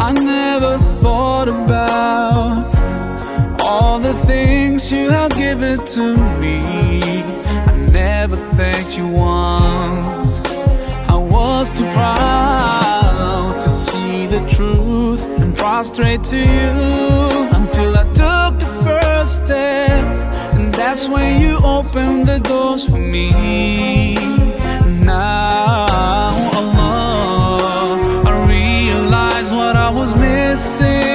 I never thought about all the things you have given to me. I never thanked you once. I was too proud to see the truth and prostrate to you, until I took the first step, and that's when you opened the doors for me. Now, Allah, I realize what I was missing.